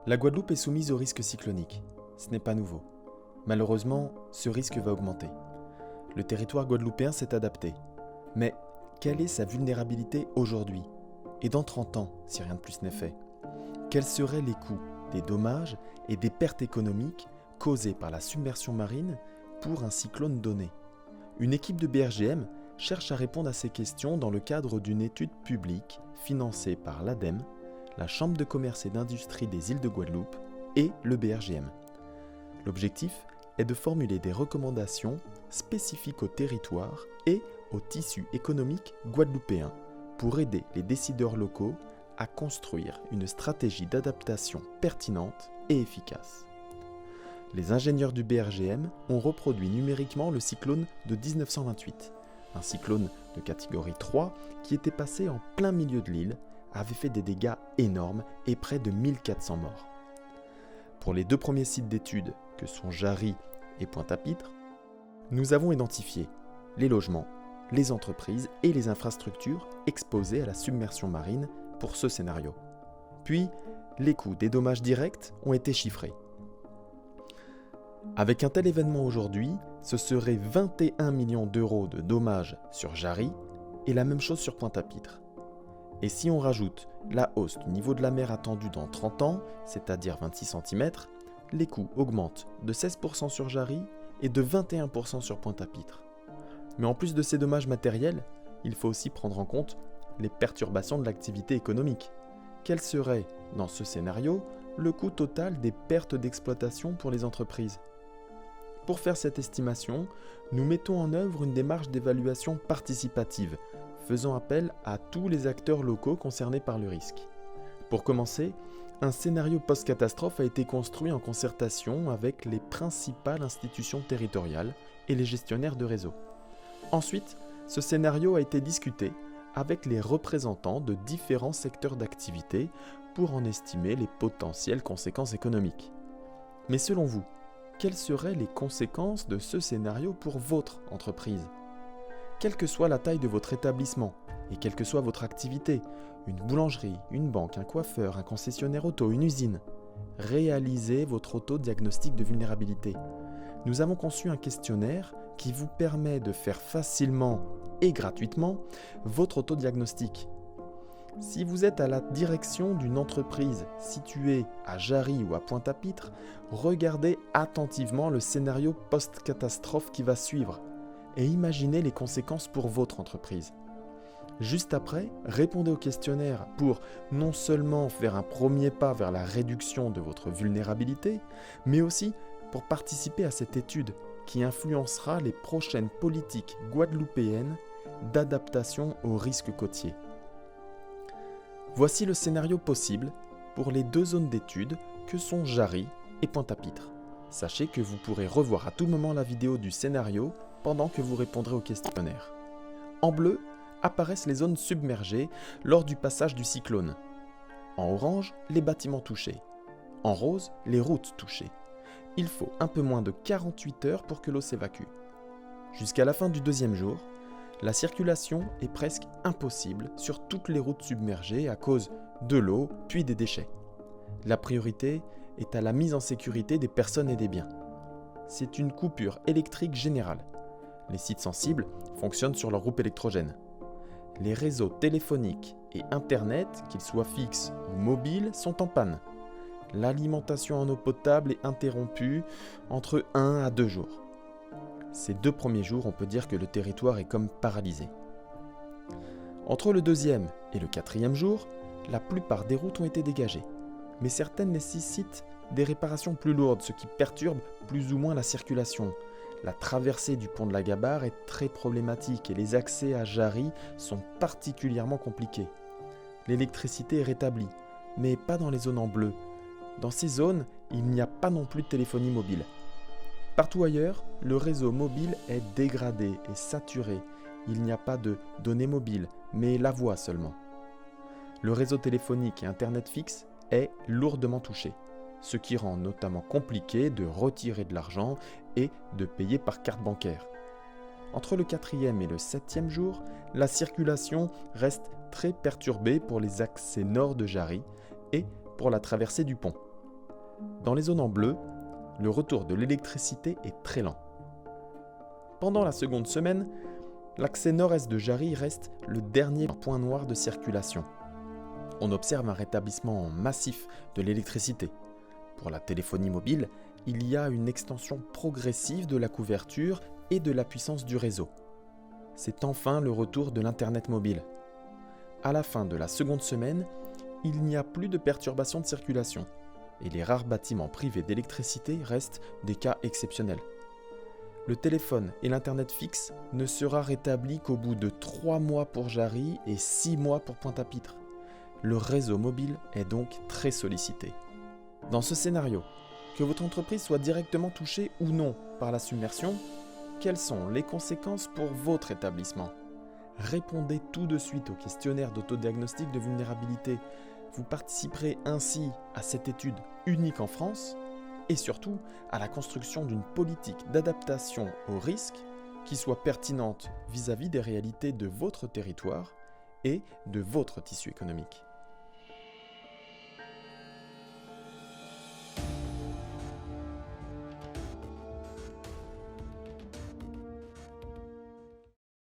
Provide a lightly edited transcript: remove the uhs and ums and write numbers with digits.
La Guadeloupe est soumise au risque cyclonique. Ce n'est pas nouveau. Malheureusement, ce risque va augmenter. Le territoire guadeloupéen s'est adapté. Mais quelle est sa vulnérabilité aujourd'hui? Et dans 30 ans, si rien de plus n'est fait? Quels seraient les coûts, des dommages et des pertes économiques causées par la submersion marine pour un cyclone donné? Une équipe de BRGM cherche à répondre à ces questions dans le cadre d'une étude publique financée par l'ADEME, la Chambre de commerce et d'industrie des îles de Guadeloupe et le BRGM. L'objectif est de formuler des recommandations spécifiques au territoire et au tissu économique guadeloupéen pour aider les décideurs locaux à construire une stratégie d'adaptation pertinente et efficace. Les ingénieurs du BRGM ont reproduit numériquement le cyclone de 1928, un cyclone de catégorie 3 qui était passé en plein milieu de l'île, avait fait des dégâts énormes et près de 1400 morts. Pour les deux premiers sites d'études, que sont Jarry et Pointe-à-Pitre, nous avons identifié les logements, les entreprises et les infrastructures exposées à la submersion marine pour ce scénario. Puis, les coûts des dommages directs ont été chiffrés. Avec un tel événement aujourd'hui, ce serait 21 millions d'euros de dommages sur Jarry et la même chose sur Pointe-à-Pitre. Et si on rajoute la hausse du niveau de la mer attendue dans 30 ans, c'est-à-dire 26 cm, les coûts augmentent de 16% sur Jarry et de 21% sur Pointe-à-Pitre. Mais en plus de ces dommages matériels, il faut aussi prendre en compte les perturbations de l'activité économique. Quel serait, dans ce scénario, le coût total des pertes d'exploitation pour les entreprises? Pour faire cette estimation, nous mettons en œuvre une démarche d'évaluation participative, faisant appel à tous les acteurs locaux concernés par le risque. Pour commencer, un scénario post-catastrophe a été construit en concertation avec les principales institutions territoriales et les gestionnaires de réseau. Ensuite, ce scénario a été discuté avec les représentants de différents secteurs d'activité pour en estimer les potentielles conséquences économiques. Mais selon vous, quelles seraient les conséquences de ce scénario pour votre entreprise? Quelle que soit la taille de votre établissement et quelle que soit votre activité, une boulangerie, une banque, un coiffeur, un concessionnaire auto, une usine, réalisez votre auto-diagnostic de vulnérabilité. Nous avons conçu un questionnaire qui vous permet de faire facilement et gratuitement votre auto-diagnostic. Si vous êtes à la direction d'une entreprise située à Jarry ou à Pointe-à-Pitre, regardez attentivement le scénario post-catastrophe qui va suivre et imaginez les conséquences pour votre entreprise. Juste après, répondez au questionnaire pour non seulement faire un premier pas vers la réduction de votre vulnérabilité, mais aussi pour participer à cette étude qui influencera les prochaines politiques guadeloupéennes d'adaptation aux risques côtiers. Voici le scénario possible pour les deux zones d'études que sont Jarry et Pointe-à-Pitre. Sachez que vous pourrez revoir à tout moment la vidéo du scénario pendant que vous répondrez au questionnaire. En bleu apparaissent les zones submergées lors du passage du cyclone. En orange, les bâtiments touchés. En rose, les routes touchées. Il faut un peu moins de 48 heures pour que l'eau s'évacue. Jusqu'à la fin du deuxième jour, la circulation est presque impossible sur toutes les routes submergées à cause de l'eau puis des déchets. La priorité est à la mise en sécurité des personnes et des biens. C'est une coupure électrique générale. Les sites sensibles fonctionnent sur leur groupe électrogène. Les réseaux téléphoniques et Internet, qu'ils soient fixes ou mobiles, sont en panne. L'alimentation en eau potable est interrompue entre 1 à 2 jours. Ces 2 premiers jours, on peut dire que le territoire est comme paralysé. Entre le 2e et le 4e jour, la plupart des routes ont été dégagées, mais certaines nécessitent des réparations plus lourdes, ce qui perturbe plus ou moins la circulation. La traversée du pont de la Gabarre est très problématique et les accès à Jarry sont particulièrement compliqués. L'électricité est rétablie, mais pas dans les zones en bleu. Dans ces zones, il n'y a pas non plus de téléphonie mobile. Partout ailleurs, le réseau mobile est dégradé et saturé. Il n'y a pas de données mobiles, mais la voix seulement. Le réseau téléphonique et Internet fixe est lourdement touché, ce qui rend notamment compliqué de retirer de l'argent et de payer par carte bancaire. Entre le 4e et le 7e jour, la circulation reste très perturbée pour les accès nord de Jarry et pour la traversée du pont. Dans les zones en bleu, le retour de l'électricité est très lent. Pendant la seconde semaine, l'accès nord-est de Jarry reste le dernier point noir de circulation. On observe un rétablissement massif de l'électricité. Pour la téléphonie mobile, il y a une extension progressive de la couverture et de la puissance du réseau. C'est enfin le retour de l'Internet mobile. À la fin de la seconde semaine, il n'y a plus de perturbations de circulation et les rares bâtiments privés d'électricité restent des cas exceptionnels. Le téléphone et l'Internet fixe ne sera rétabli qu'au bout de 3 mois pour Jarry et 6 mois pour Pointe-à-Pitre. Le réseau mobile est donc très sollicité. Dans ce scénario, que votre entreprise soit directement touchée ou non par la submersion, quelles sont les conséquences pour votre établissement ? Répondez tout de suite au questionnaire d'autodiagnostic de vulnérabilité. Vous participerez ainsi à cette étude unique en France et surtout à la construction d'une politique d'adaptation au risque qui soit pertinente vis-à-vis des réalités de votre territoire et de votre tissu économique.